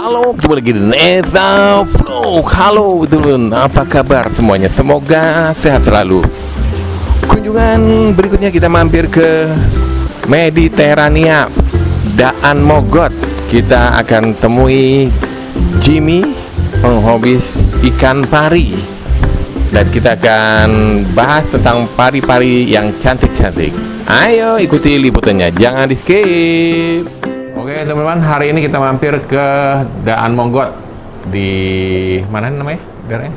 Halo, kembali lagi di Neza Vlog. Halo teman, apa kabar semuanya? Semoga sehat selalu. Kunjungan berikutnya kita mampir ke Mediterania, Daan Mogot. Kita akan temui Jimmy, penghobis ikan pari. Dan kita akan bahas tentang pari-pari yang cantik-cantik. Ayo ikuti liputannya, jangan di skip. Oke teman-teman, hari ini kita mampir ke Daan Mogot. Di mana namanya daerahnya?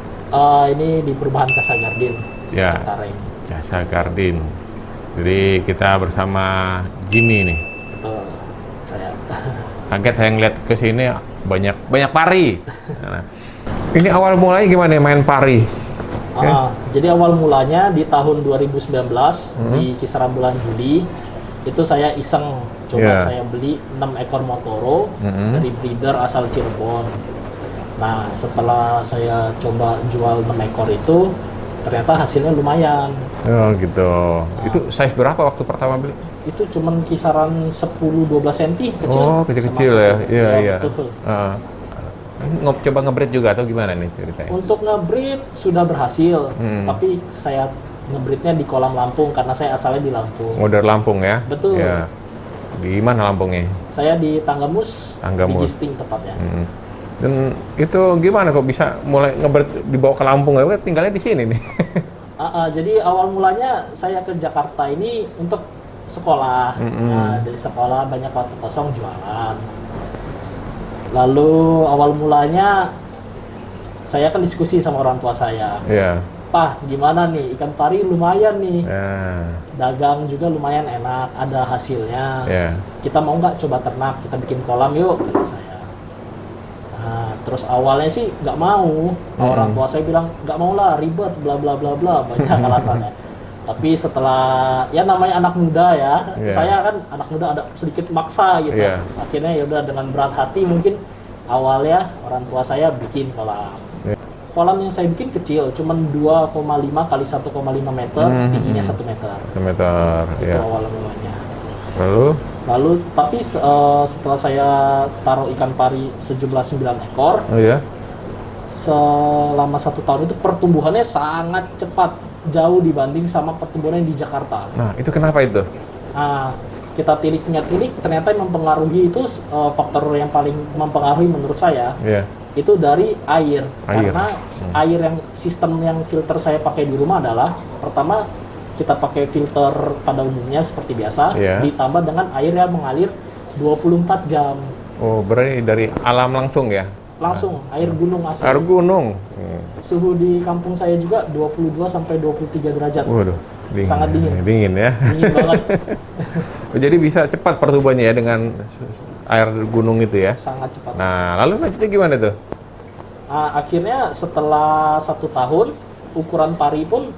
Ini di perumahan Casa Gardin. Ya, Cengkareng. Casa Gardin. Jadi kita bersama Jimmy nih. Betul, saya. Kaget saya ngeliat ke sini banyak pari. Nah, ini awal mulanya gimana main pari? Jadi awal mulanya di tahun 2019 di kisaran bulan Juli itu saya iseng coba saya beli 6 ekor Motoro dari breeder asal Cirebon. Nah setelah saya coba jual 6 ekor itu ternyata hasilnya lumayan. Oh gitu. Itu size berapa waktu pertama beli? Itu cuman kisaran 10-12 cm kecil. Oh kecil-kecil ya? Iya. Betul. Coba ngebreed juga atau gimana nih ceritanya? Untuk ngebreed sudah berhasil, tapi saya ngebreednya di Kolam Lampung karena saya asalnya di Lampung. Oh dari Lampung ya? Betul. Ya. Di mana Lampungnya? Saya di Tanggamus, di Gisting tepatnya. Dan itu gimana kok bisa mulai ngebreed dibawa ke Lampung? Ya tinggalnya di sini nih. Jadi awal mulanya saya ke Jakarta ini untuk sekolah. Nah, dari sekolah banyak waktu kosong jualan. Lalu awal mulanya saya kan diskusi sama orang tua saya. Pak, gimana nih ikan pari lumayan nih. Dagang juga lumayan enak, ada hasilnya. Kita mau nggak coba ternak, kita bikin kolam yuk, kata saya. Nah, terus awalnya sih nggak mau. Orang tua saya bilang nggak mau lah, ribet, bla bla bla bla, banyak alasannya. Tapi setelah ya namanya anak muda ya, saya kan anak muda ada sedikit maksa gitu. Akhirnya ya udah dengan berat hati mungkin awalnya orang tua saya bikin kolam. Kolam yang saya bikin kecil, cuman 2,5 kali 1,5 meter, tingginya 1 meter. 1 meter. Itu awal mulanya. Lalu tapi setelah saya taruh ikan pari sejumlah 9 ekor, selama 1 tahun itu pertumbuhannya sangat cepat. Jauh dibanding sama pertumbuhan di Jakarta. Nah, itu kenapa itu? Kita tilik-tilik ternyata yang mempengaruhi itu faktor yang paling mempengaruhi menurut saya itu dari air. Karena air yang sistem yang filter saya pakai di rumah adalah pertama kita pakai filter pada umumnya seperti biasa ditambah dengan air yang mengalir 24 jam. Oh, berarti dari alam langsung ya? Langsung, air gunung asli. Air gunung. Suhu di kampung saya juga 22 sampai 23 derajat. Waduh, dingin. Sangat dingin. Dingin ya. Dingin banget. Jadi bisa cepat pertumbuhannya ya dengan air gunung itu ya? Sangat cepat. Nah, lalu lanjutnya gimana tuh? Akhirnya setelah 1 tahun, ukuran pari pun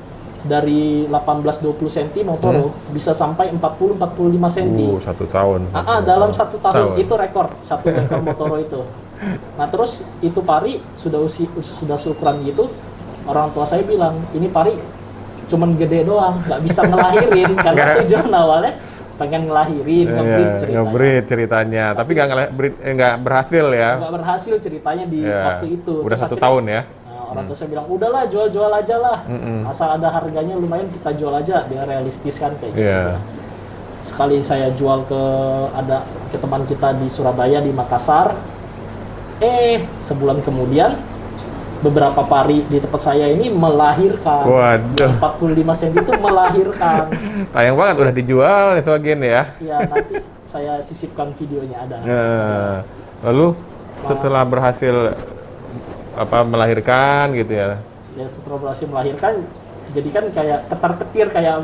dari 18-20 cm Motoro bisa sampai 40-45 cm. 1 tahun. Dalam 1 tahun itu rekor 1 ekor Motoro itu. Nah terus itu pari sudah seukuran gitu, orang tua saya bilang ini pari cuman gede doang, nggak bisa ngelahirin karena tujuan awalnya pengen ngelahirin, ngebreed ceritanya. Tapi nggak berhasil ya? Nggak berhasil ceritanya di waktu itu. Udah 1 tahun ya? Orang tua saya bilang udahlah jual aja lah, asal ada harganya lumayan kita jual aja, biar realistis kan kayak gitu. Sekali saya jual ke teman kita di Surabaya di Makassar. Sebulan kemudian beberapa pari di tempat saya ini melahirkan. Waduh. 45 cm itu melahirkan. Sayang banget udah dijual itu agen ya. Iya, nanti saya sisipkan videonya ada. Lalu setelah berhasil melahirkan gitu ya. Ya setelah berhasil melahirkan jadi kan kayak ketar-ketir kayak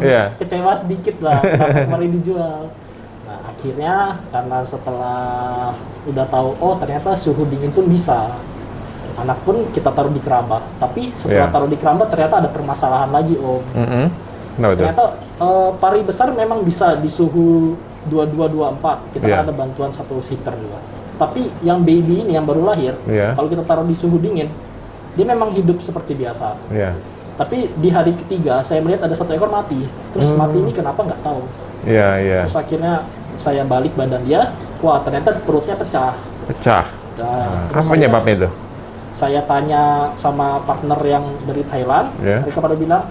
kecewa sedikit lah kemarin dijual. Nah, akhirnya karena setelah udah tahu ternyata suhu dingin pun bisa, anak pun kita taruh di keramba. Tapi setelah taruh di keramba ternyata ada permasalahan lagi ternyata pari besar memang bisa di suhu 22-24. Kita kan ada bantuan 1 heater juga. Tapi yang baby ini yang baru lahir, kalau kita taruh di suhu dingin, dia memang hidup seperti biasa. Tapi di hari ketiga saya melihat ada 1 ekor mati. Terus mati ini kenapa nggak tahu. Terus akhirnya saya balik badan dia, wah ternyata perutnya pecah. Terus apa penyebabnya itu? Saya tanya sama partner yang dari Thailand, mereka pada bilang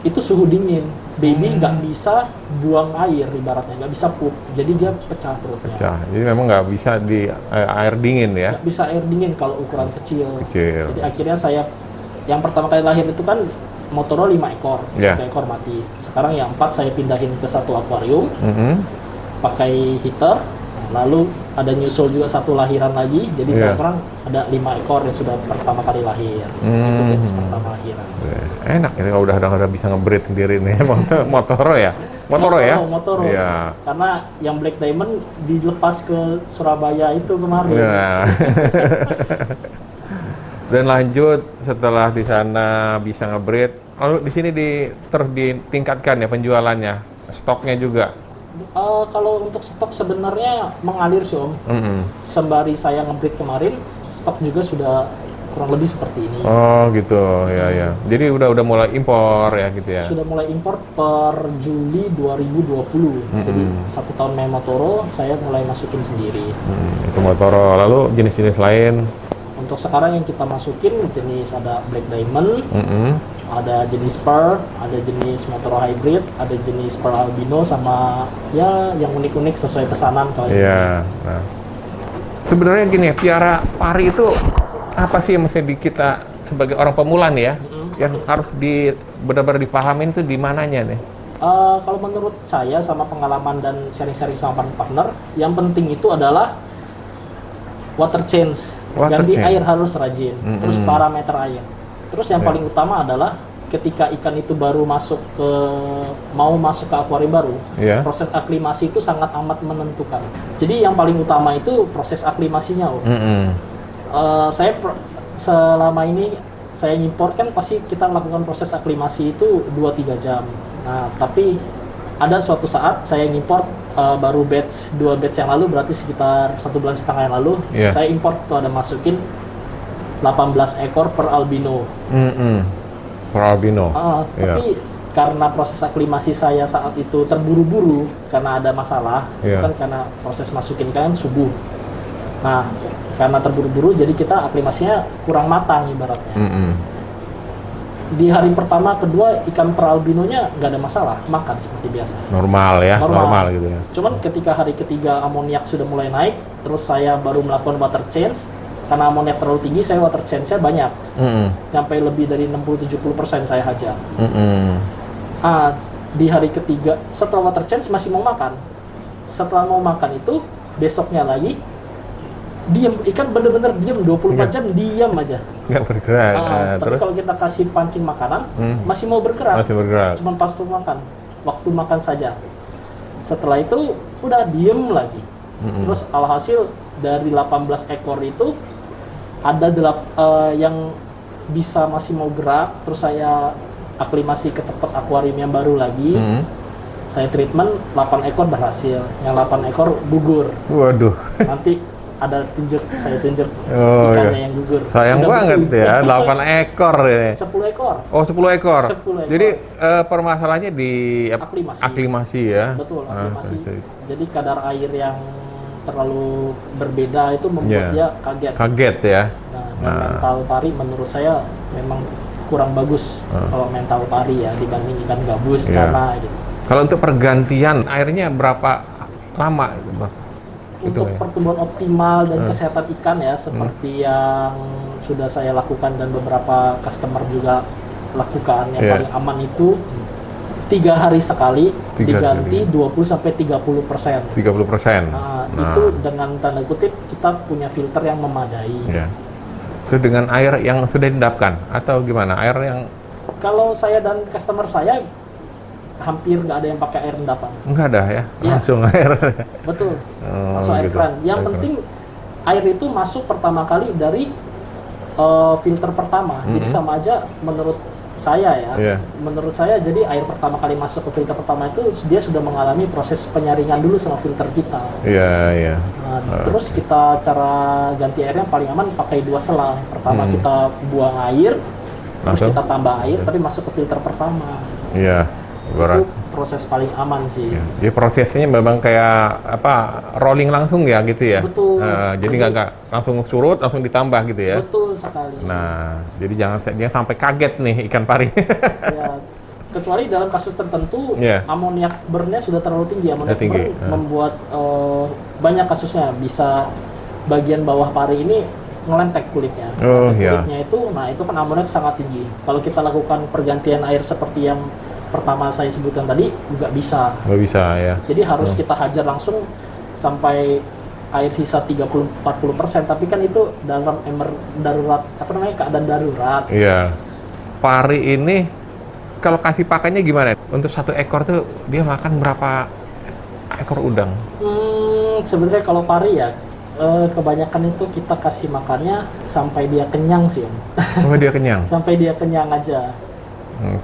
itu suhu dingin, baby nggak bisa buang air ibaratnya, nggak bisa pup, jadi dia pecah perutnya. Pecah, jadi memang nggak bisa di air dingin ya? Nggak bisa air dingin kalau ukuran kecil. Jadi akhirnya saya, yang pertama kali lahir itu kan Motoro 5 ekor, 1 ekor mati. Sekarang yang 4 saya pindahin ke 1 akuarium, pakai heater, lalu ada nyusul juga 1 lahiran lagi, jadi sekarang ada 5 ekor yang sudah pertama kali lahir. Itu batch pertama lahiran. Enak ya kalau udah bisa nge-breed sendiri nih. Motoro ya? Motoro ya? Motoro. Ya. Karena yang Black Diamond dilepas ke Surabaya itu kemarin. Ya. Dan lanjut setelah di sana bisa nge-breed, lalu di sini terus ditingkatkan ya penjualannya, stoknya juga. Kalau untuk stok sebenarnya mengalir sih Om. Sembari saya nge-breed kemarin, stok juga sudah kurang lebih seperti ini. Oh gitu, ya. Jadi udah mulai impor ya gitu ya? Sudah mulai impor per Juli 2020. Jadi 1 tahun main Motoro, saya mulai masukin sendiri. Itu Motoro, lalu jenis-jenis lain? Untuk sekarang yang kita masukin jenis ada Black Diamond, ada jenis Pearl, ada jenis Motoro Hybrid, ada jenis Pearl Albino, sama ya yang unik-unik sesuai pesanan kalau Iya. Nah. Sebenarnya gini ya, piara pari itu apa sih yang mesti kita sebagai orang pemula nih ya, yang harus benar-benar dipahamin itu di mananya nih? Kalau menurut saya sama pengalaman dan sharing-sharing sama partner, yang penting itu adalah water change. Ganti air harus rajin, terus parameter air. Terus yang paling utama adalah ketika ikan itu baru mau masuk ke akuarium baru, proses aklimasi itu sangat amat menentukan. Jadi yang paling utama itu proses aklimasinya. Saya selama ini saya import kan pasti kita melakukan proses aklimasi itu 2-3 jam. Nah, tapi ada suatu saat saya ngimport baru 2 batch yang lalu, berarti sekitar 1,5 bulan yang lalu, saya import tuh ada masukin 18 ekor per albino. Per albino. Tapi karena proses aklimasi saya saat itu terburu-buru karena ada masalah, itu kan karena proses masukin kan subuh. Nah, karena terburu-buru jadi kita aklimasinya kurang matang ibaratnya. Di hari pertama, kedua, ikan per albinonya nggak ada masalah, makan seperti biasa. Normal ya, normal gitu ya. Cuman ketika hari ketiga amoniak sudah mulai naik, terus saya baru melakukan water change, karena amoniak terlalu tinggi, saya water change-nya banyak. Sampai lebih dari 60-70% saya hajar. Di hari ketiga, setelah water change masih mau makan. Setelah mau makan itu, besoknya lagi, diam, ikan bener-bener diam 24 jam, diam aja. Nggak bergerak. Tapi kalau kita kasih pancing makanan, masih mau bergerak. Cuman pas tuh makan, waktu makan saja. Setelah itu udah diem lagi. Terus alhasil dari 18 ekor itu ada yang bisa masih mau gerak. Terus saya aklimasi ke tempat akuarium yang baru lagi. Saya treatment 8 ekor berhasil, yang 8 ekor gugur. Waduh. Nanti ada saya tunjuk ikannya yang gugur. Sayang banget ya, 8 ekor ini. 10 ekor. Oh, 10 ekor. 10 ekor. Jadi permasalahannya di aklimasi ya. Betul, aklimasi. Jadi kadar air yang terlalu berbeda itu membuat dia kaget. Kaget ya. Nah, mental pari menurut saya memang kurang bagus kalau mental pari ya dibanding ikan gabus, cana gitu. Kalau untuk pergantian airnya berapa lama itu, Bang? Untuk pertumbuhan optimal dan kesehatan ikan ya, seperti yang sudah saya lakukan dan beberapa customer juga lakukan, yang paling aman itu 3 hari sekali diganti 20-30%. 30%. Itu dengan tanda kutip kita punya filter yang memadai. Itu dengan air yang sudah diendapkan atau gimana? Air yang kalau saya dan customer saya hampir nggak ada yang pakai air endapan. Nggak ada ya? Langsung air. Betul, langsung air keran. Yang penting air itu masuk pertama kali dari filter pertama. Jadi sama aja menurut saya ya. Menurut saya jadi air pertama kali masuk ke filter pertama itu dia sudah mengalami proses penyaringan dulu sama filter kita. Terus kita cara ganti airnya paling aman pakai 2 selang. Pertama kita buang air, terus kita tambah air, tapi masuk ke filter pertama. Itu proses paling aman sih. Ya, jadi prosesnya memang kayak apa, rolling langsung ya gitu ya? Betul. Jadi nggak langsung surut, langsung ditambah gitu ya? Betul sekali. Nah, jadi jangan sampai kaget nih ikan pari. Ya, kecuali dalam kasus tertentu, amoniak burn-nya sudah terlalu tinggi. Amoniak burn membuat banyak kasusnya, bisa bagian bawah pari ini ngelentek kulitnya. Kulitnya itu, nah itu kan amoniak sangat tinggi. Kalau kita lakukan pergantian air seperti yang pertama saya sebutkan tadi, nggak bisa. Nggak bisa ya. Jadi harus kita hajar langsung sampai air sisa 30-40%. Tapi kan itu dalam darurat, apa namanya, keadaan darurat. Iya. Pari ini kalau kasih pakannya gimana? Untuk 1 ekor tuh dia makan berapa ekor udang? Sebenarnya kalau pari ya, kebanyakan itu kita kasih makannya sampai dia kenyang sih, Om. Sampai dia kenyang? Sampai dia kenyang aja.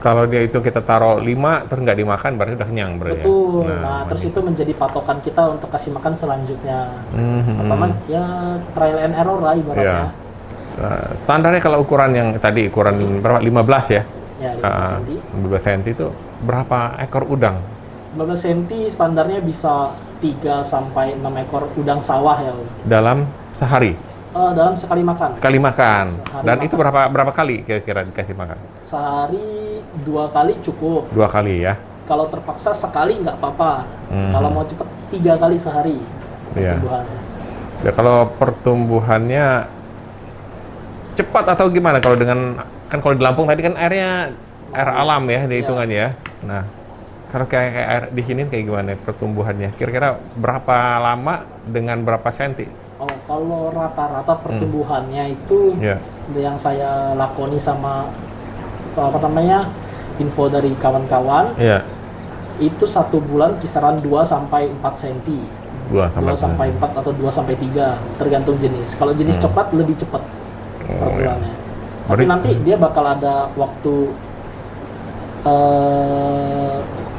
Kalau dia itu kita taruh 5 terus nggak dimakan, berarti udah kenyang berarti. Betul. Nah terus itu menjadi patokan kita untuk kasih makan selanjutnya. Pertama ya trial and error lah ibaratnya. Standarnya kalau ukuran yang tadi, ukuran berapa? 15 ya? Ya, 15 cm. 15 cm itu berapa ekor udang? 15 cm standarnya bisa 3-6 ekor udang sawah ya, Om. Dalam sehari? Dalam sekali makan. Sekali makan. Dan makan. Itu berapa kali kira-kira dikasih makan? Sehari 2 kali cukup. 2 kali ya? Kalau terpaksa sekali nggak apa-apa. Kalau mau cepet 3 kali sehari pertumbuhannya. Ya, kalau pertumbuhannya cepat atau gimana? Kalau dengan, kan kalau di Lampung tadi kan airnya air alam ya dihitungannya ya. Nah, kalau kayak air di sini kayak gimana pertumbuhannya? Kira-kira berapa lama dengan berapa senti? Oh, kalau rata-rata pertumbuhannya itu yang saya lakoni sama apa namanya, info dari kawan-kawan, itu 1 bulan kisaran 2-4 cm. 2-4 atau 2-3 tergantung jenis. Kalau jenis coklat lebih cepat perbulannya. Tapi nanti dia bakal ada waktu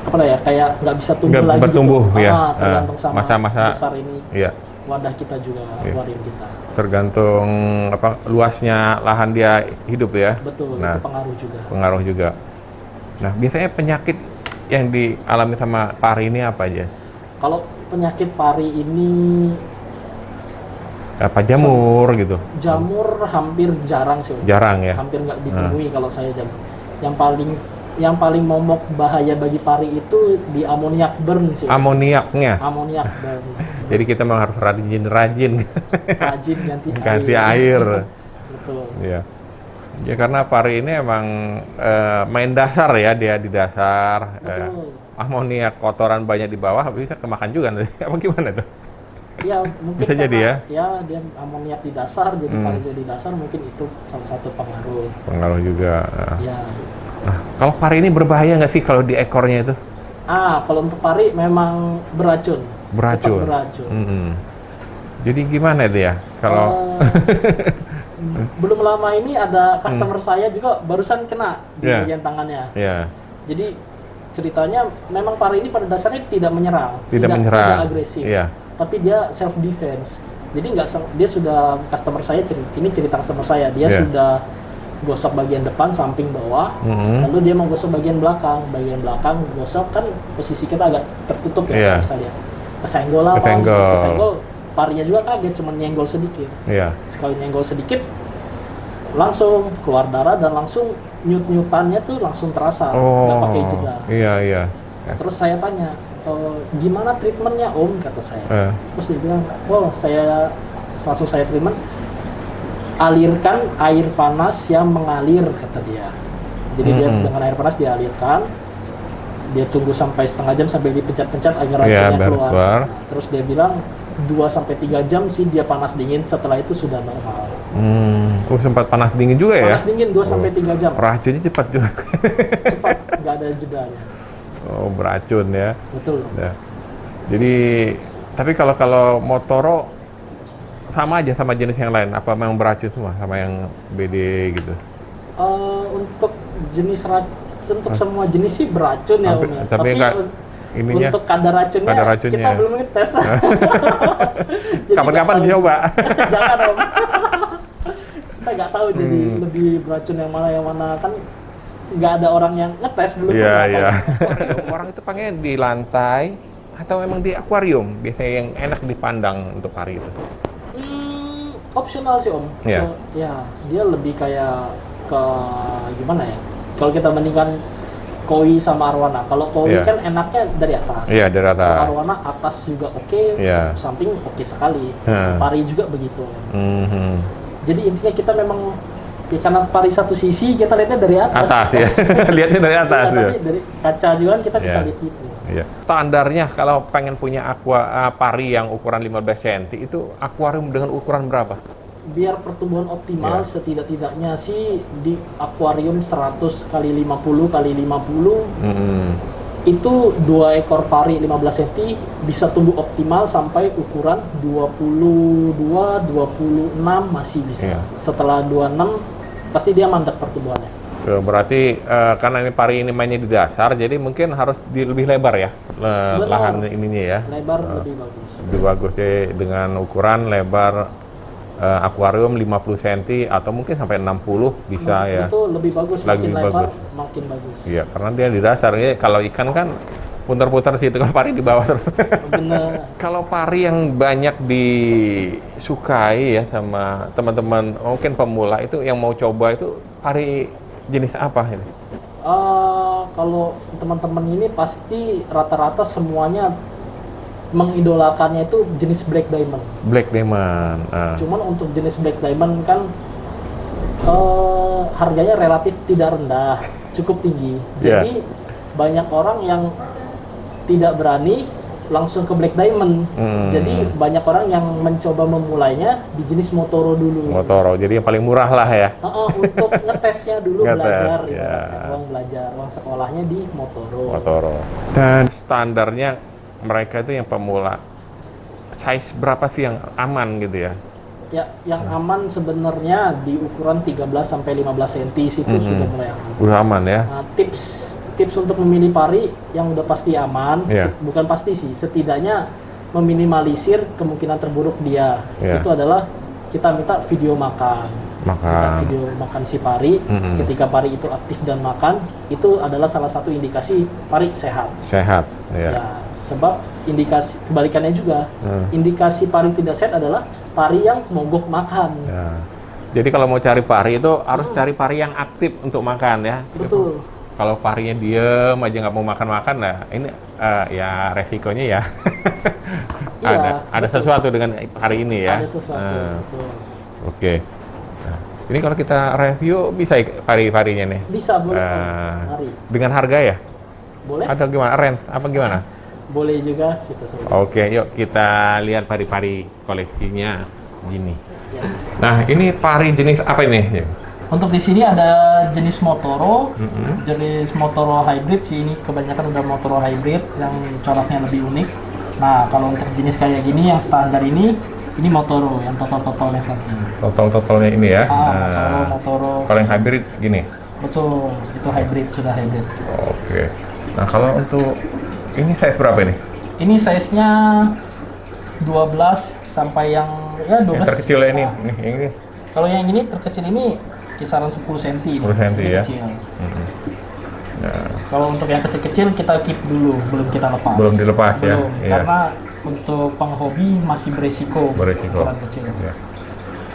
apa ya, kayak nggak bisa tumbuh lagi bertumbuh gitu. Tergantung sama masa-masa besar ini wadah kita juga, akuarium kita. Tergantung apa luasnya lahan dia hidup ya. Betul, itu pengaruh juga. Nah, biasanya penyakit yang dialami sama pari ini apa aja? Kalau penyakit pari ini apa, jamur gitu? Jamur hampir jarang sih. Jarang ya? Hampir nggak ditemui kalau saya jamur. Yang paling momok bahaya bagi pari itu di amoniak burn sih. Amoniaknya? Amoniak burn. Jadi kita memang harus rajin Rajin ganti air. Betul. Ya. Ya karena pari ini emang main dasar ya, dia di dasar. Amoniak kotoran banyak di bawah bisa kemakan juga nanti. Apa gimana tuh? Ya mungkin bisa jadi ya. Ya dia amoniak di dasar, jadi pari jadi dasar, mungkin itu salah satu pengaruh. Pengaruh juga. Ya. Nah, kalau pari ini berbahaya nggak sih kalau di ekornya itu? Kalau untuk pari memang beracun. Beracun. Tetap beracun. Jadi gimana itu ya? Kalau belum lama ini ada customer saya juga barusan kena di bagian tangannya. Jadi ceritanya memang pari ini pada dasarnya tidak menyerang, tidak agresif, tapi dia self defense. Jadi dia sudah ini cerita customer saya, dia sudah gosok bagian depan, samping, bawah, lalu dia mau gosok bagian belakang. Bagian belakang gosok kan posisi kita agak tertutup ya, bisa lihat. Kesenggol lah, kesenggol, parinya juga kaget, cuma nyenggol sedikit. Sekali nyenggol sedikit, langsung keluar darah dan langsung nyut-nyutannya tuh langsung terasa, nggak pakai jeda. Terus saya tanya, gimana treatmentnya Om, kata saya. Terus dia bilang, langsung saya treatment, alirkan air panas yang mengalir, kata dia. Jadi dia dengan air panas dialirkan, dia tunggu sampai setengah jam sambil dipencet-pencet agar racunnya keluar. Terus dia bilang 2-3 jam sih dia panas dingin, setelah itu sudah normal. Sempat panas dingin juga ya? Panas dingin 2-3 jam. Racunnya cepat juga. Cepat, nggak ada jedanya. Oh, beracun ya? Betul. Ya. Jadi, tapi kalau Motoro sama aja sama jenis yang lain? Apa memang beracun semua sama yang BD gitu? Untuk jenis untuk semua jenis sih beracun ya Om ya. Tapi untuk kadar racunnya kita belum ngetes. Kapan-kapan dicoba. Jangan Om. Kita nggak tahu jadi lebih beracun yang mana kan nggak ada orang yang ngetes belum. Iya, iya. Orang itu pengen di lantai atau memang di akuarium biasanya yang enak dipandang untuk pari itu? Opsional sih Om. Yeah. So, ya dia lebih kayak ke gimana ya? Kalau kita bandingkan koi sama arwana. Kalau koi kan enaknya dari atas. Iya, dari atas. Kalau arwana atas juga oke, samping oke sekali. Pari juga begitu. Jadi intinya kita memang karena pari satu sisi kita lihatnya dari atas. Atas ya. Lihatnya dari atas ya. Tapi dari kaca juga kan kita bisa lihat itu. Iya. Standarnya kalau pengen punya pari yang ukuran 15 cm itu akuarium dengan ukuran berapa? Biar pertumbuhan optimal setidak-tidaknya sih di akuarium 100 kali 50 kali 50 itu 2 ekor pari 15 cm bisa tumbuh optimal sampai ukuran 22 26 masih bisa. Setelah 26 pasti dia mandek pertumbuhannya. Berarti karena ini pari ini mainnya di dasar, jadi mungkin harus lebih lebar ya lahan ininya ya. Lebar lebih bagus. Lebih bagus ya dengan ukuran lebar akuarium 50 cm atau mungkin sampai 60 bisa ya. Itu lebih bagus, makin lebar makin bagus. Iya, karena dia di dasar ya. Kalau ikan kan putar-putar situ, kalau pari di bawah terus. Bener. Kalau pari yang banyak disukai ya sama teman-teman mungkin pemula itu yang mau coba itu pari jenis apa ini? Kalau teman-teman ini pasti rata-rata semuanya mengidolakannya itu jenis Black Diamond. Black Diamond. Cuman untuk jenis Black Diamond kan harganya relatif tidak rendah, cukup tinggi. Jadi banyak orang yang tidak berani langsung ke Black Diamond. Jadi banyak orang yang mencoba memulainya di jenis Motoro dulu. Motoro, jadi yang paling murah lah ya. Untuk ngetesnya dulu belajar, uang belajar, uang sekolahnya di Motoro. Dan standarnya mereka itu yang pemula, size berapa sih yang aman gitu ya? Ya, yang aman sebenarnya di ukuran 13 sampai 15 cm itu sudah mulai aman. Udah aman ya. Nah, tips untuk memilih pari yang udah pasti aman, bukan pasti sih, setidaknya meminimalisir kemungkinan terburuk dia. Itu adalah kita minta video makan. Video makan si pari. Ketika pari itu aktif dan makan, itu adalah salah satu indikasi pari sehat. Ya, sebab indikasi kebalikannya juga, indikasi pari tidak sehat adalah pari yang mogok makan. Jadi kalau mau cari pari itu harus cari pari yang aktif untuk makan ya. Betul. Kalau parinya diem aja nggak mau makan-makan, nah ini ya resikonya ya. Ada sesuatu dengan pari ini ya. Ada sesuatu. Betul. Oke. Nah, ini kalau kita review bisa pari-parinya nih. Bisa, boleh. Mari. Dengan harga ya? Boleh. Atau gimana? Range apa gimana? Boleh juga kita sebut. Oke, yuk kita lihat pari-pari koleksinya gini. Nah, ini pari jenis apa ini? Untuk di sini ada jenis Motoro, jenis Motoro hybrid sih, ini kebanyakan udah Motoro hybrid yang coraknya lebih unik. Nah, kalau untuk jenis kayak gini yang standar ini Motoro yang total-totalnya satu. Total-totalnya ini ya. Motoro. Kalau yang hybrid gini. Betul, itu hybrid, sudah hybrid. Oke. Nah, kalau untuk ini size berapa ini? Ini size-nya 12 sampai yang 12. Yang terkecil ini. Ini. Kalau yang ini terkecil ini kisaran 10 cm. 10 cm ya. Kecil. Kalau untuk yang kecil-kecil kita keep dulu, belum kita lepas. Belum dilepas ya. Karena untuk penghobi masih beresiko. Ukuran kecil. Ya.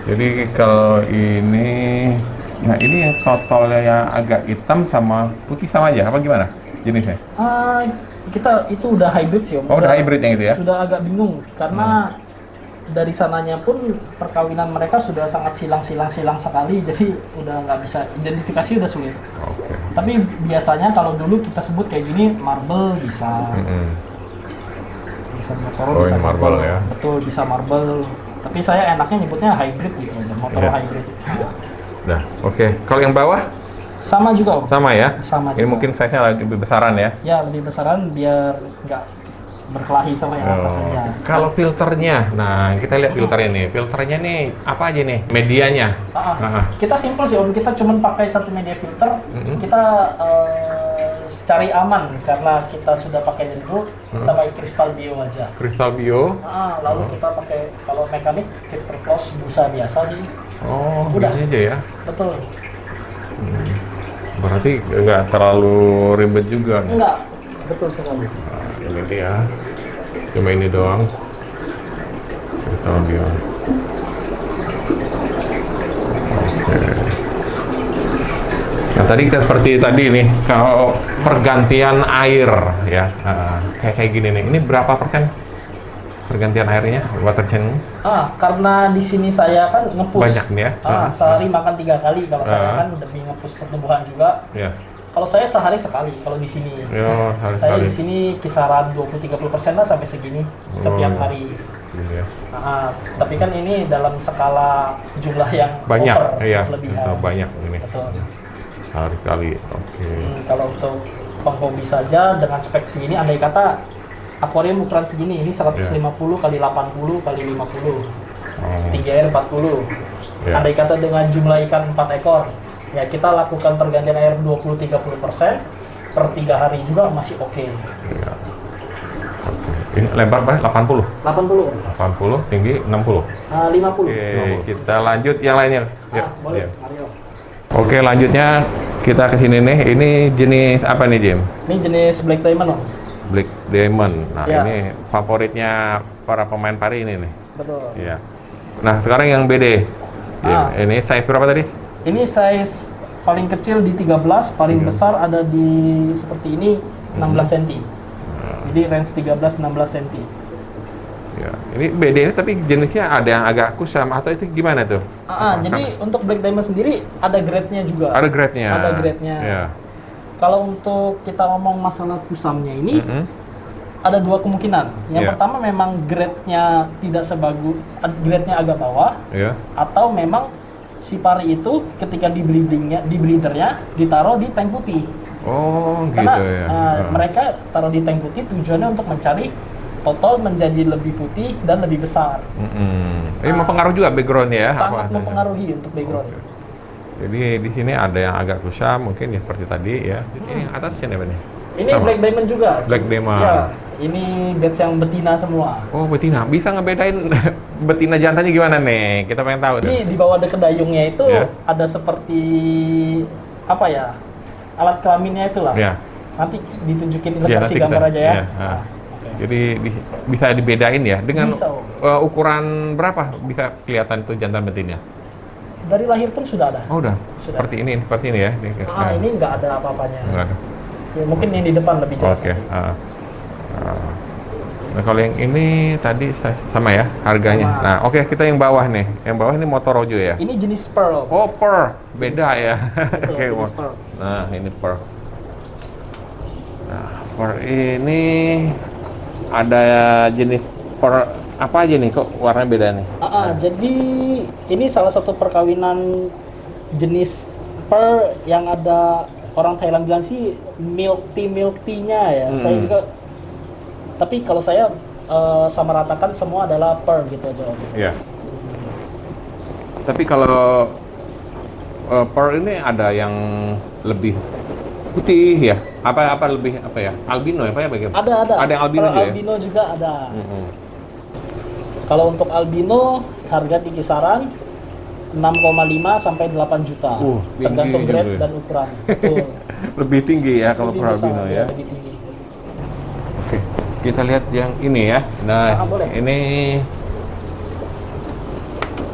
Jadi kalau ini, nah ini yang totalnya yang agak hitam sama putih sama aja, apa gimana jenisnya? Kita itu udah hybrid sih Om. Udah hybrid yang itu ya? Sudah agak bingung karena dari sananya pun perkawinan mereka sudah sangat silang sekali, jadi udah nggak bisa identifikasi, udah sulit. Tapi biasanya kalau dulu kita sebut kayak gini marble bisa, bisa Motoro, bisa marble ya. Betul, bisa marble. Tapi saya enaknya nyebutnya hybrid gitu aja, Motoro hybrid. Nah, oke. Kalau yang bawah? Sama juga Om. Sama ya? Sama ini juga. Mungkin size-nya lebih besaran ya? Ya, lebih besaran biar nggak berkelahi sama yang atas saja. Kalau filternya, nah kita lihat filternya nih. Filternya nih apa aja nih? Medianya? Kita simpel sih Om, kita cuma pakai satu media filter. Kita cari aman karena kita sudah pakai dulu. Kita pakai Crystal Bio aja. Crystal Bio. Lalu kita pakai kalau mekanik filter floss busa biasa sih. Udah aja ya. Betul. Berarti nggak terlalu ribet juga. Enggak, betul sekali. Nah, ini dia. Cuma ini doang. Kita ambil. Nah tadi kita seperti tadi nih, kalau pergantian air ya, kayak gini nih. Ini berapa persen pergantian airnya, water change? Karena di sini saya kan ngepus. Banyak nih ya. Sehari makan 3 kali. Kalau saya kan lebih ngepus pertumbuhan juga. Ya. Kalau saya sehari sekali. Kalau di sini, saya di sini kisaran 20-30% lah sampai segini setiap hari. Ya. Tapi kan ini dalam skala jumlah yang banyak, over, iya, lebihan. banyak ini. Betul. Sekali. Oke. Kalau untuk penghobi saja dengan spek segini, andai kata akuarium ukuran segini, ini 150 kali 80 kali 50, tinggi air 40. Andai kata dengan jumlah ikan 4 ekor, ya kita lakukan pergantian air 20-30% per 3 hari juga masih oke. Ya. Ini lebar berapa? 80? 80. 80, tinggi 60? 50. Oke, kita lanjut yang lainnya. Boleh, Mario. Oke, lanjutnya kita ke sini nih. Ini jenis apa nih, Jim? Ini jenis Black Diamond, Om. Black Diamond. Nah, ini favoritnya para pemain pari ini nih. Betul. Iya. Nah, sekarang yang BD. Ini size berapa tadi? Ini size paling kecil di 13, paling besar ada di seperti ini 16 cm. Jadi range 13-16 cm. Ya, ini BD ini tapi jenisnya ada yang agak kusam atau itu gimana tuh? Jadi untuk Black Diamond sendiri ada grade-nya juga. Ada grade-nya. Ada grade-nya. Ya. Kalau untuk kita ngomong masalah kusamnya ini, ada 2 kemungkinan. Yang pertama memang grade-nya tidak sebagus, grade-nya agak bawah, atau memang si pari itu ketika di breedernya ditaruh di tank putih. Oh, karena, gitu ya. Mereka taruh di tank putih tujuannya untuk mencari total menjadi lebih putih dan lebih besar. Ini mempengaruhi juga background ya? Sangat mempengaruhi untuk background. Jadi di sini ada yang agak kusam mungkin ya seperti tadi ya. Ini yang atasnya apa nih? Ini Black Diamond juga. Black Diamond. Ya, ini batch yang betina semua. Oh, betina. Bisa ngebedain betina jantannya gimana nih? Kita pengen tahu. Ini di bawah deket dayungnya itu ada seperti apa ya? Alat kelaminnya itulah. Nanti ditunjukin ilustrasi gambar aja ya. Jadi bisa dibedain ya dengan ukuran berapa bisa kelihatan tuh jantan betina? Dari lahir pun sudah ada. Oh, udah. Seperti ini ya. Ini nggak ada apa-apanya. Nggak ada. Ya, mungkin yang di depan lebih jelas. Oke. Nah, kalau yang ini tadi sama ya harganya. Sama. Nah, oke, kita yang bawah nih. Yang bawah ini Motorojo ya. Ini jenis pearl. Oh, pearl. Beda ya. Oke, jenis pearl. Nah, ini pearl. Nah, pearl ini ada jenis pearl apa aja nih kok warnanya beda nih? Jadi ini salah satu perkawinan jenis pearl yang ada orang Thailand bilang sih milk tea-nya ya. Saya juga, tapi kalau saya sama ratakan semua adalah pearl gitu aja. Iya. Tapi kalau pearl ini ada yang lebih putih ya? Apa lebih apa ya? Albino ya, bagaimana? Ada. Ada yang albino juga. Albino juga ada. Kalau untuk albino harga di kisaran 6,5 sampai 8 juta. Tergantung grade dan ukuran. Betul. Lebih tinggi ya kalau per albino ya. Lebih tinggi. Oke, kita lihat yang ini ya. Nah, ini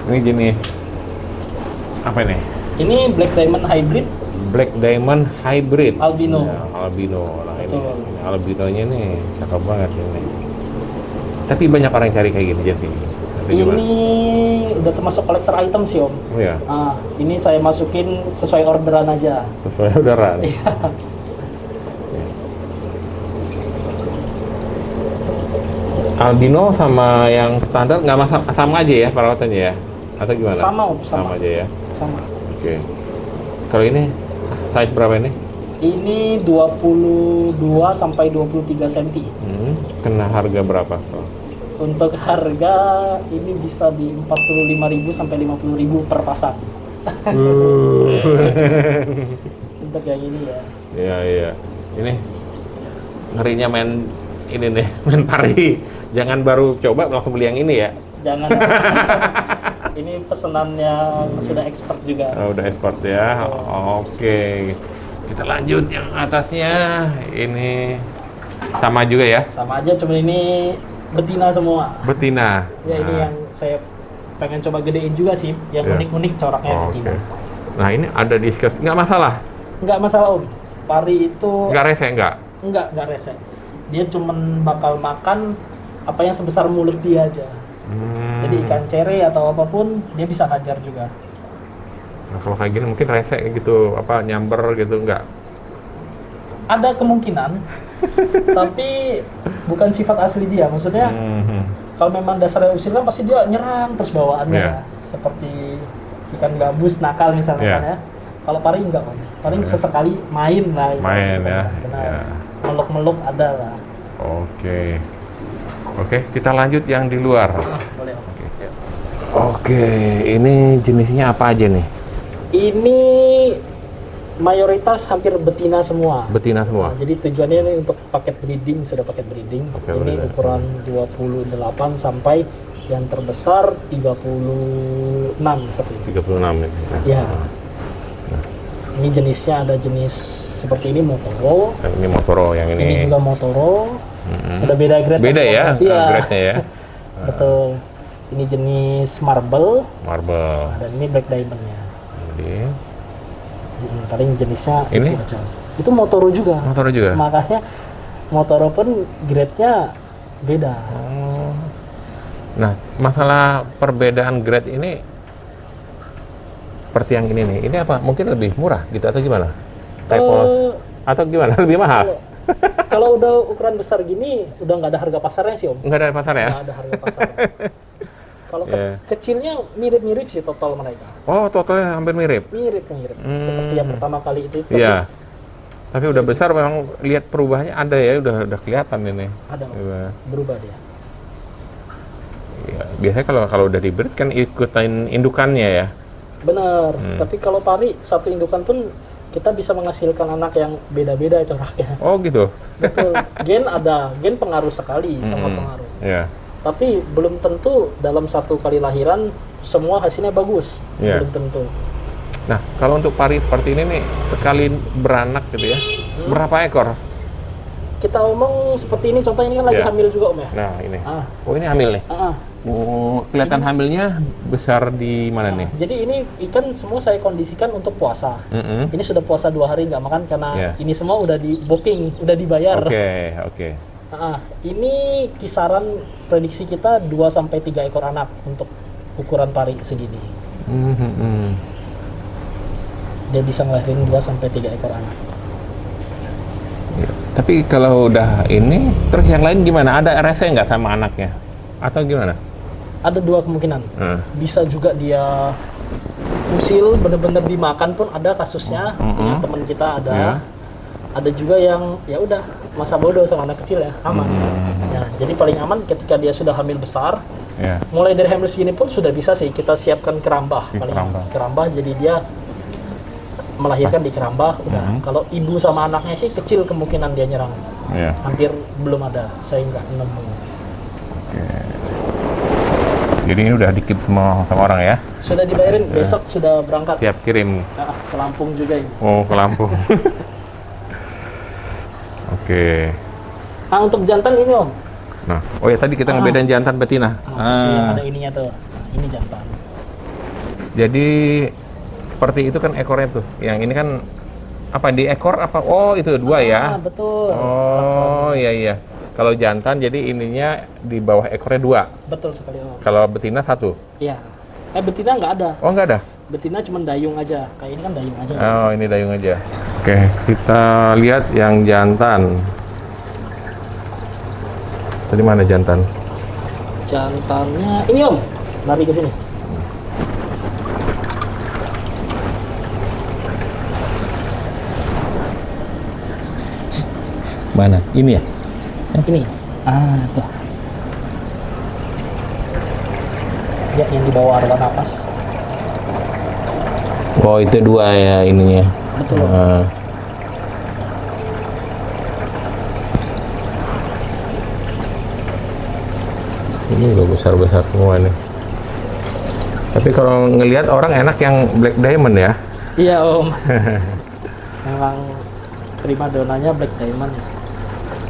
jenis apa nih? Ini Black Diamond Hybrid. Black Diamond Hybrid. Albino. Ya, albino. Nah, ini albinonya nih cakep banget ini. Tapi banyak orang yang cari kayak gini jadi. Ini udah termasuk kolektor item sih Om. Oh ya. Ini saya masukin sesuai orderan aja. Sesuai orderan. Iya. Albino sama yang standar nggak sama aja ya perawatannya ya? Atau gimana? Sama Om, sama aja ya. Sama. Oke. Kalau ini size berapa ini? Ini 22 sampai 23 cm. Kena harga berapa? Untuk harga ini bisa di 45.000 sampai 50.000 per pasang. Untuk yang ini ya. Iya. Ini ngerinya main ini nih, main pari. Jangan baru coba langsung beli yang ini ya. Jangan. Ini pesanannya sudah expert juga. Oh, udah expert ya. Oke. Kita lanjut yang atasnya. Ini sama juga ya? Sama aja, cuma ini betina semua. Betina. Ya ini yang saya pengen coba gedein juga sih, yang unik-unik coraknya betina. Okay. Nah ini ada diskus, nggak masalah? Nggak masalah Om. Pari itu nggak rese nggak? Nggak rese. Dia cuman bakal makan apa yang sebesar mulut dia aja. Jadi ikan cere atau apapun dia bisa hajar juga. Nah, kalau kayak gini mungkin rese gitu, apa nyamber gitu nggak? Ada kemungkinan, tapi bukan sifat asli dia. Maksudnya kalau memang dasarnya usil kan pasti dia nyerang terus bawaannya, seperti ikan gabus nakal misalnya kan ya. Kalau pari enggak Om. Paling sesekali main lah. Main ya. Benar. Meluk-meluk ada lah. Oke, kita lanjut yang di luar. Boleh Om. Oke, ini jenisnya apa aja nih? Ini mayoritas hampir betina semua. Betina semua. Nah, jadi tujuannya ini untuk paket breeding, sudah paket breeding. Ini ukuran 28 sampai yang terbesar 36 satu. 36 ini. Ya. Ini jenisnya ada jenis seperti ini Motoro. Ini Motoro yang ini. Ini juga Motoro. Ada beda grade. Beda ya, iya. grade-nya ya. Betul. Ini jenis marble. Dan ini black diamond-nya. Ini. Paling jenisnya ini itu aja. Itu Motoro juga. Motoro juga. Makanya Motoro pun grade-nya beda. Nah, masalah perbedaan grade ini seperti yang ini nih. Ini apa? Mungkin lebih murah gitu atau gimana? Atau gimana? Lebih mahal? Kalau udah ukuran besar gini, udah nggak ada harga pasarnya sih Om. Nggak ada pasar ya? Nggak ada harga pasar. Kalau kecilnya mirip-mirip sih total mereka. Oh, totalnya hampir mirip? Mirip. Seperti yang pertama kali itu. Iya. Tapi udah besar memang lihat perubahannya ada ya, udah kelihatan ini. Ada, berubah dia. Ya, biasanya kalau udah di-breed kan ikutin indukannya ya. Benar. Tapi kalau pari satu indukan pun kita bisa menghasilkan anak yang beda-beda coraknya. Oh gitu. Betul. Gen pengaruh sekali, sangat pengaruh. Iya. Tapi belum tentu dalam satu kali lahiran semua hasilnya bagus. Belum tentu. Nah, kalau untuk pari seperti ini nih, sekali beranak gitu ya, berapa ekor? Kita omong seperti ini, contohnya ini kan lagi hamil juga Om ya? Nah, ini. Oh, ini hamil nih? Oh, kelihatan hamilnya besar di mana nih? Jadi ini ikan semua saya kondisikan untuk puasa. Ini sudah puasa 2 hari nggak makan karena ini semua udah di booking, udah dibayar. Oke. Ini kisaran prediksi kita 2-3 ekor anak untuk ukuran pari segini. Dia bisa ngelahirin 2-3 ekor anak. Tapi kalau udah ini, terus yang lain gimana? Ada rese nggak sama anaknya? Atau gimana? Ada 2 kemungkinan. Bisa juga dia usil, bener-bener dimakan pun ada kasusnya. Yang teman kita ada. Ada juga yang ya udah masa bodoh sama anak kecil ya, aman. Jadi paling aman ketika dia sudah hamil besar. Mulai dari hamil segini pun sudah bisa sih kita siapkan kerambah. Kerambah jadi dia melahirkan di kerambah. Kalau ibu sama anaknya sih kecil kemungkinan dia nyerang. Hampir belum ada, saya nggak nemu. Jadi ini udah dikip semua orang ya? Sudah dibayarin, besok sudah berangkat. Siap kirim. Ke Lampung juga ini. Oh, ke Lampung. Oke. Untuk jantan ini Om. Nah, oh ya tadi kita ngebedain jantan betina. Iya, ada ininya tuh. Ini jantan. Jadi seperti itu kan ekornya tuh. Yang ini kan apa di ekor apa? Oh, itu 2 ya. Betul. Oh, iya. Kalau jantan jadi ininya di bawah ekornya 2. Betul sekali Om. Kalau betina 1. Iya. Betina nggak ada. Oh, nggak ada. Betina cuma dayung aja. Kayak ini kan dayung aja. Oh, ini dayung aja. Oke, kita lihat yang jantan. Tadi mana jantan? Jantannya ini Om. Lari ke sini. Mana? Ini ya? Ini. Tuh. Ya, yang di bawah arwah napas. Oh, itu 2 ya ininya. Betul. Ini udah besar-besar semua nih. Tapi kalau ngelihat orang enak yang black diamond ya. Iya Om. Memang prima donanya black diamond.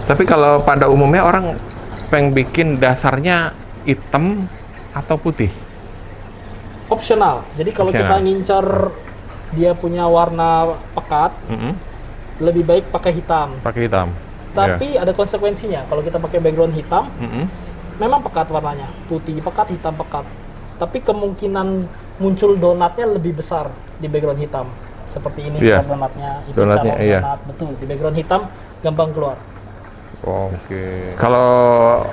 Tapi kalau pada umumnya orang pengen bikin dasarnya hitam atau putih? Opsional. Jadi kalau kita ngincar dia punya warna pekat, lebih baik pakai hitam. Pakai hitam. Tapi ada konsekuensinya. Kalau kita pakai background hitam, memang pekat warnanya, putih pekat, hitam pekat. Tapi kemungkinan muncul donatnya lebih besar di background hitam. Seperti ini donatnya, itu calon donat, betul. Di background hitam gampang keluar. Oke. Kalau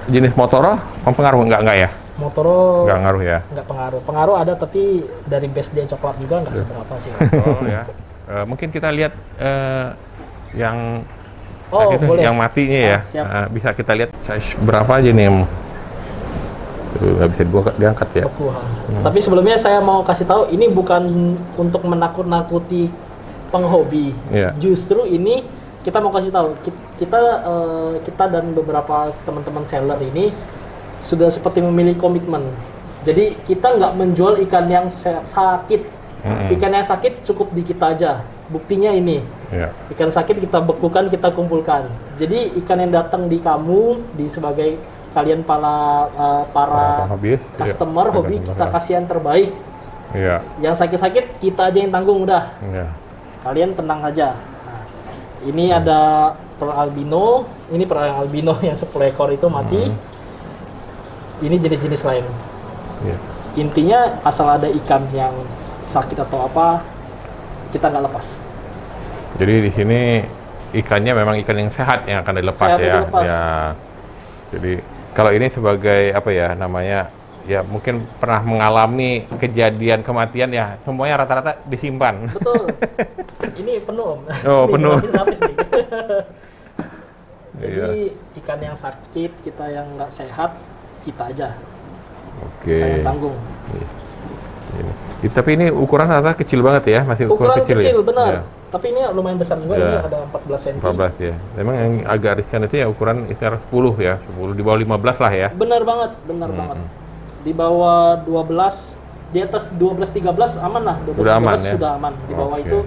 jenis Motoro mempengaruhi nggak ya? Motoro nggak ngaruh ya? Nggak pengaruh. Pengaruh ada, tapi dari base dia coklat juga nggak seberapa sih. Oh ya. Mungkin kita lihat yang boleh. Yang matinya ya. Siap. Bisa kita lihat size berapa aja nih? Nggak bisa diangkat ya. Tapi sebelumnya saya mau kasih tahu, ini bukan untuk menakut-nakuti penghobi. Justru ini kita mau kasih tahu, kita dan beberapa teman-teman seller ini sudah seperti memilih komitmen. Jadi kita nggak menjual ikan yang sakit. Ikan yang sakit cukup di kita aja. Buktinya ini. Ikan sakit kita bekukan, kita kumpulkan. Jadi ikan yang datang di kamu, di sebagai kalian para customer hobi, kita kasih yang terbaik. Yang sakit-sakit kita aja yang tanggung udah. Kalian tenang aja. Nah, ini ada pearl albino. Ini pearl albino yang 10 ekor itu mati. Ini jenis-jenis lain. Intinya asal ada ikan yang sakit atau apa, kita nggak lepas. Jadi di sini ikannya memang ikan yang sehat yang akan dilepas ya. Jadi kalau ini sebagai apa ya namanya, ya mungkin pernah mengalami kejadian kematian ya, semuanya rata-rata disimpan. Betul. Ini penuh Om. Oh, penuh. Jadi ikan yang sakit, kita yang nggak sehat, kita aja. Kita yang tanggung. Tapi ini ukuran rata kecil banget ya, masih ukuran kecil ya? benar. Tapi ini lumayan besar juga, ini ada 14 cm. 14 ya. Memang yang agak riskan itu ya ukuran sekitar 10 ya, 10 di bawah 15 lah ya. Benar banget, banget. Di bawah 12, di atas 12-13 aman lah, 12-13 sudah aman. Di bawah itu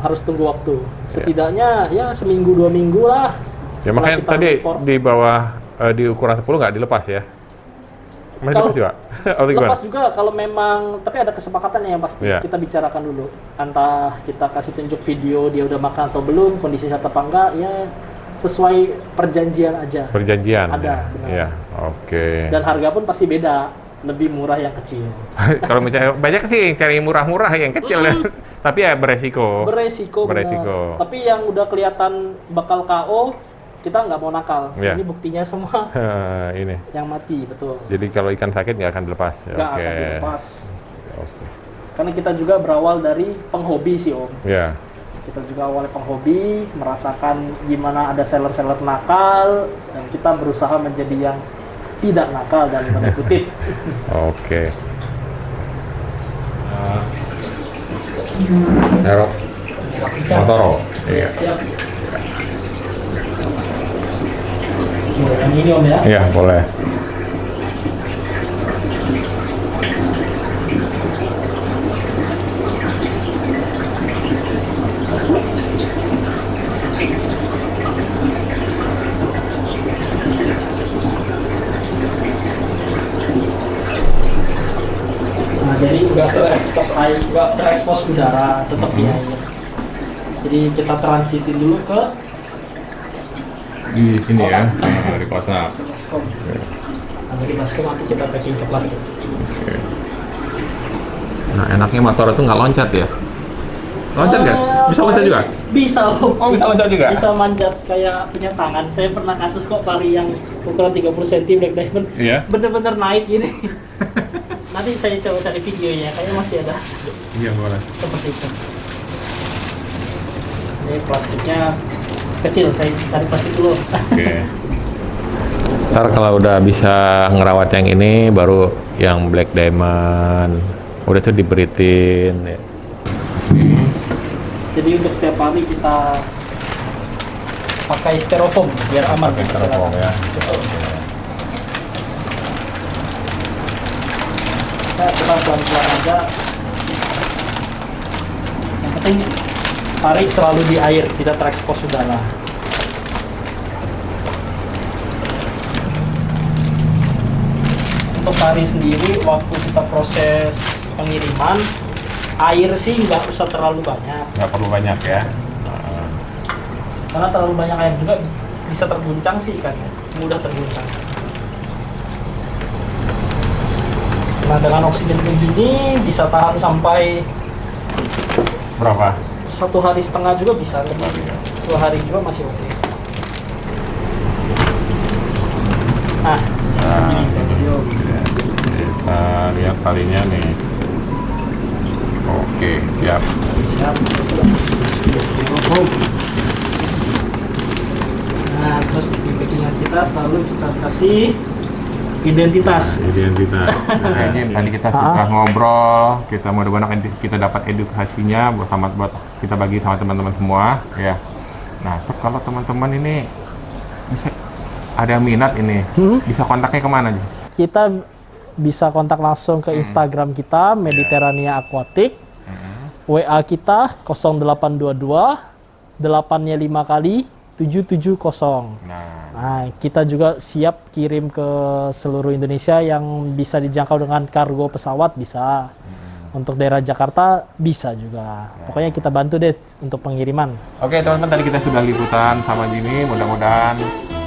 harus tunggu waktu. Setidaknya ya seminggu 2 minggu lah. Ya makanya tadi di bawah di ukuran 10 nggak dilepas ya? Masih lepas juga? Lepas juga kalau memang, tapi ada kesepakatan yang pasti kita bicarakan dulu. Entah kita kasih tunjuk video dia udah makan atau belum, kondisi sehat apa enggak, ya sesuai perjanjian aja. Perjanjian? Ada, benar. Ya, oke. Dan harga pun pasti beda, lebih murah yang kecil. Kalau misalnya banyak sih cari murah-murah yang kecil ya, tapi ya beresiko. Beresiko. Tapi yang udah kelihatan bakal KO, kita nggak mau nakal. Ini buktinya semua ini yang mati, betul. Jadi kalau ikan sakit nggak akan dilepas? Nggak akan dilepas. Karena kita juga berawal dari penghobi sih Om. Kita juga awalnya penghobi, merasakan gimana ada seller-seller nakal, dan kita berusaha menjadi yang tidak nakal dan tanda kutip. Motoro. Siap. Yang ini Om ya? Iya, boleh. Nah, jadi nggak terekspos air, nggak terekspos udara, tetap di air. Jadi kita transitin dulu ke di sini ya, di baskom. Nanti di baskom nanti kita packing ke plastik. Nah, enaknya motor itu nggak loncat ya? Loncat nggak? Bisa loncat juga? Bisa. Bisa loncat juga? Bisa manjat kayak punya tangan. Saya pernah kasus kok pari yang ukuran 30 cm black diamond. Bener-bener naik gini. Nanti saya coba cari videonya, kayaknya masih ada. Iya, boleh. Seperti itu. Ini plastiknya kecil, saya cari plastik dulu. Ntar kalau udah bisa ngerawat yang ini, baru yang black diamond udah tuh diberitin ya. Jadi untuk setiap hari kita pakai styrofoam biar aman. Styrofoam ya. Betul. Kita pelan-pelan aja. Yang penting Pari selalu di air, tidak terekspos udara. Untuk pari sendiri, waktu kita proses pengiriman, air sih nggak usah terlalu banyak. Nggak perlu banyak ya? Karena terlalu banyak air juga bisa terguncang sih ikannya, mudah terguncang. Nah, dengan oksigen begini bisa tahan sampai Berapa? 1,5 hari juga bisa, lebih 2 hari juga masih oke. Nah, kita lihat parinya nih. Oke, siap. siap. Nah, terus di packingan kita selalu kita kasih identitas. Nah, ini tadi kita sudah ngobrol, kita mudah-mudahan kita dapat edukasinya buat kita bagi sama teman-teman semua ya. Nah, terus kalau teman-teman ini bisa ada minat ini, bisa kontaknya kemana aja? Kita bisa kontak langsung ke Instagram kita Mediterania Aquatic. WA kita 0822 8-nya 5 kali 770. Nah, kita juga siap kirim ke seluruh Indonesia yang bisa dijangkau dengan kargo pesawat bisa. Untuk daerah Jakarta bisa juga. Pokoknya kita bantu deh untuk pengiriman. Oke teman-teman, tadi kita sudah liputan sama Jimmy, mudah-mudahan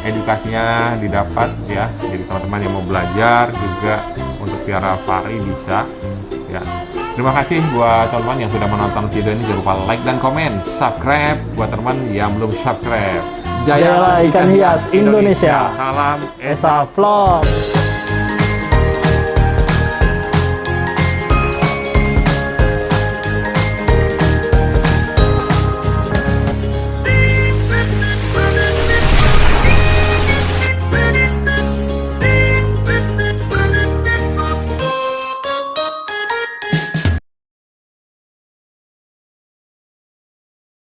edukasinya didapat ya. Jadi teman-teman yang mau belajar juga untuk piara pari bisa ya. Terima kasih buat teman-teman yang sudah menonton video ini. Jangan lupa like dan komen, subscribe buat teman yang belum subscribe. Jayalah Ikan Hias Indonesia. Salam Esa Vlog.